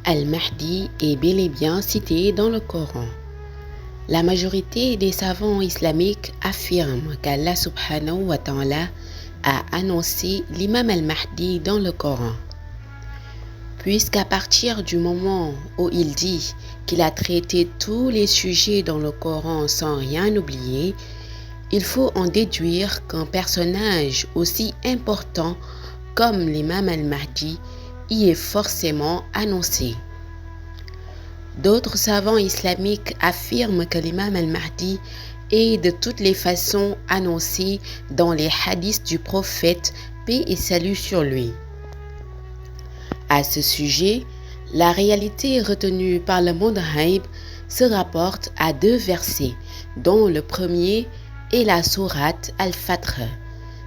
Al-Mahdi est bel et bien cité dans le Coran. La majorité des savants islamiques affirment qu'Allah subhanahu wa ta'ala a annoncé l'imam al-Mahdi dans le Coran. Puisqu'à partir du moment où il dit qu'il a traité tous les sujets dans le Coran sans rien oublier, il faut en déduire qu'un personnage aussi important comme l'imam al-Mahdi y est forcément annoncé. D'autres savants islamiques affirment que l'imam al-Mahdi est de toutes les façons annoncé dans les hadiths du prophète, paix et salut sur lui. À ce sujet, la réalité retenue par le Mudhayib se rapporte à deux versets, dont le premier est la sourate Al-Fatr,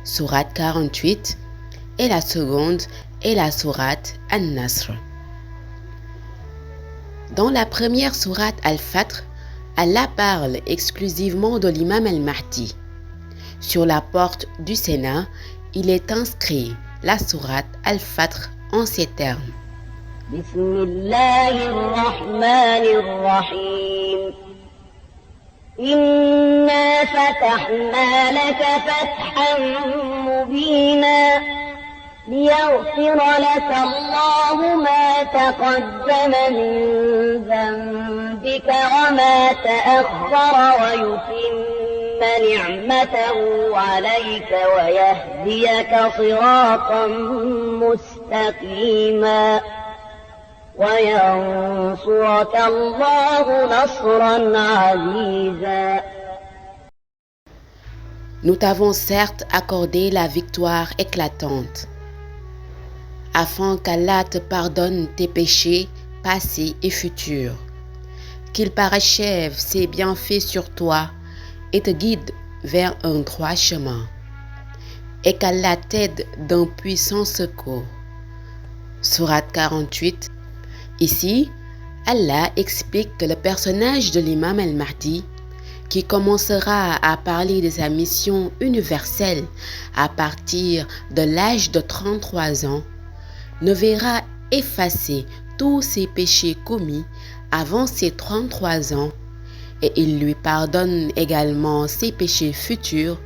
sourate 48, et la seconde est la sourate An-Nasr. Dans la première sourate Al-Fatr, Allah parle exclusivement de l'imam al-Mahdi. Sur la porte du Sénat, il est inscrit la sourate Al-Fatr en ces termes. Bismillahirrahmanirrahim. Inna fatahna laka fathan mubina. ليغفر لك الله ما تقدم من ذنبك وما تأخر ويتم نعمته عليك ويهديك صراطا مستقيما وينصرك الله نصرا عزيزا. Nous t'avons certes accordé la victoire éclatante, afin qu'Allah te pardonne tes péchés passés et futurs, qu'il parachève ses bienfaits sur toi et te guide vers un droit chemin, et qu'Allah t'aide d'un puissant secours. Sourate 48. Ici, Allah explique que le personnage de l'imam al-Mahdi, qui commencera à parler de sa mission universelle à partir de l'âge de 33 ans, ne verra effacer tous ses péchés commis avant ses 33 ans et il lui pardonne également ses péchés futurs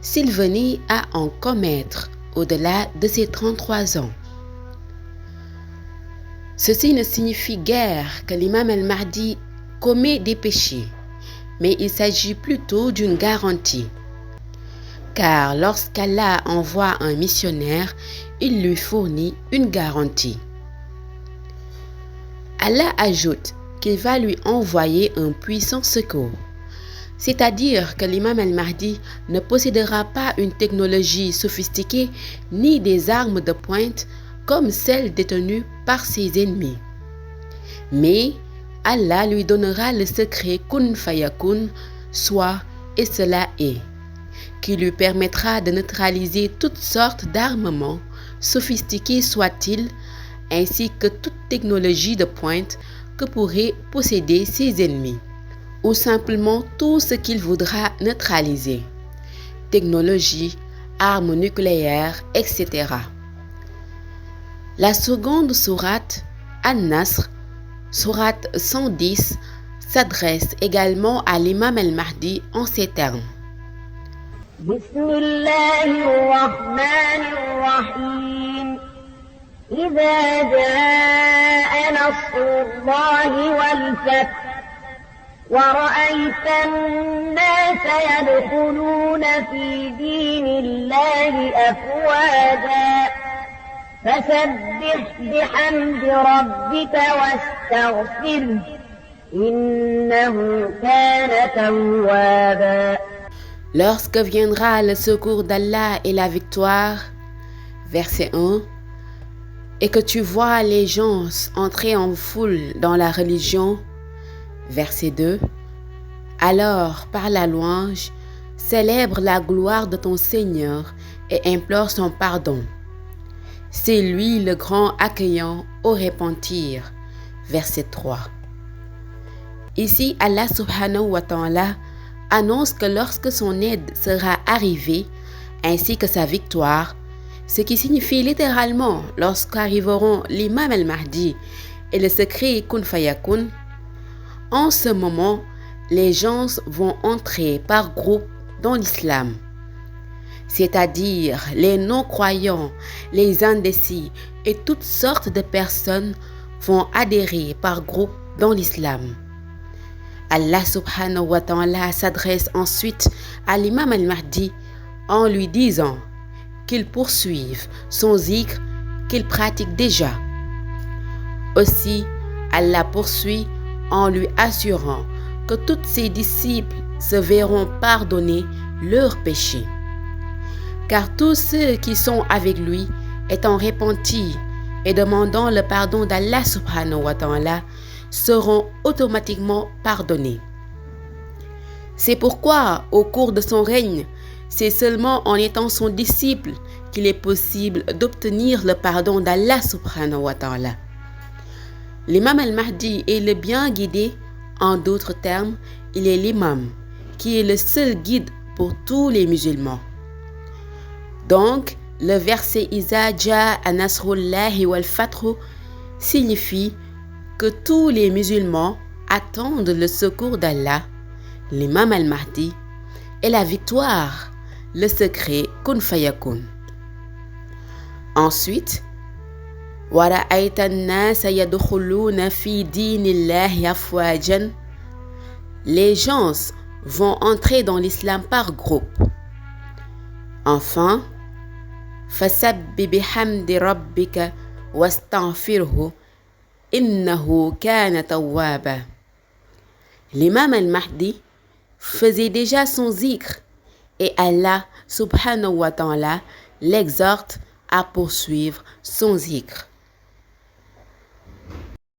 s'il venait à en commettre au-delà de ses 33 ans. Ceci ne signifie guère que l'imam al-Mahdi commet des péchés, mais il s'agit plutôt d'une garantie. Car lorsqu'Allah envoie un missionnaire, il lui fournit une garantie. Allah ajoute qu'il va lui envoyer un puissant secours, c'est-à-dire que l'imam al-Mahdi ne possédera pas une technologie sophistiquée ni des armes de pointe comme celles détenues par ses ennemis. Mais Allah lui donnera le secret Kun Fayakun, soit et cela est, qui lui permettra de neutraliser toutes sortes d'armements, sophistiqués soient-ils, ainsi que toute technologie de pointe que pourraient posséder ses ennemis, ou simplement tout ce qu'il voudra neutraliser, technologie, armes nucléaires, etc. La seconde sourate, An-Nasr, sourate 110, s'adresse également à l'imam al-Mahdi en ces termes. Bismillahirrahmanirrahim. إذا جاء نصر الله والفتح ورأيت الناس يدخلون في دين الله أفواجا فسبح بحمد ربك واستغفره إنه كان توابا. Lorsque viendra le secours d'Allah et la victoire, verset 1, et que tu vois les gens entrer en foule dans la religion, verset 2, alors par la louange, célèbre la gloire de ton Seigneur et implore son pardon. C'est lui le grand accueillant au repentir. Verset 3. Ici, Allah subhanahu wa ta'ala annonce que lorsque son aide sera arrivée, ainsi que sa victoire, ce qui signifie littéralement lorsqu'arriveront l'imam al-Mahdi et le secret Kun Fayakun, en ce moment, les gens vont entrer par groupe dans l'islam, c'est-à-dire les non-croyants, les indécis et toutes sortes de personnes vont adhérer par groupe dans l'islam. Allah subhanahu wa ta'ala s'adresse ensuite à l'imam al-Mahdi en lui disant qu'il poursuive son zikr qu'il pratique déjà. Aussi, Allah poursuit en lui assurant que tous ses disciples se verront pardonner leurs péchés. Car tous ceux qui sont avec lui, étant repentis et demandant le pardon d'Allah subhanahu wa ta'ala, seront automatiquement pardonnés. C'est pourquoi, au cours de son règne, c'est seulement en étant son disciple qu'il est possible d'obtenir le pardon d'Allah subhanahu wa ta'ala. L'imam al-Mahdi est le bien guidé, en d'autres termes, il est l'imam, qui est le seul guide pour tous les musulmans. Donc, le verset Iza ja'a nasrullahi wal fathu signifie que tous les musulmans attendent le secours d'Allah, l'imam al-Mahdi, et la victoire, le secret Kun Fayakun. Ensuite, وَرَأَيْتَ النَّاسَ يَدْخُلُونَ فِي دِينِ اللَّهِ أَفْوَاجًا. Les gens vont entrer dans l'islam par groupe. Enfin, فَسَبِّ بِحَمْدِ رَبِّكَ وَاسْتَغْفِرْهُ إِنَّهُ كَانَ تَوَّابًا. L'imam al-Mahdi faisait déjà son zikr et Allah subhanahu wa ta'ala l'exhorte à poursuivre son zikr.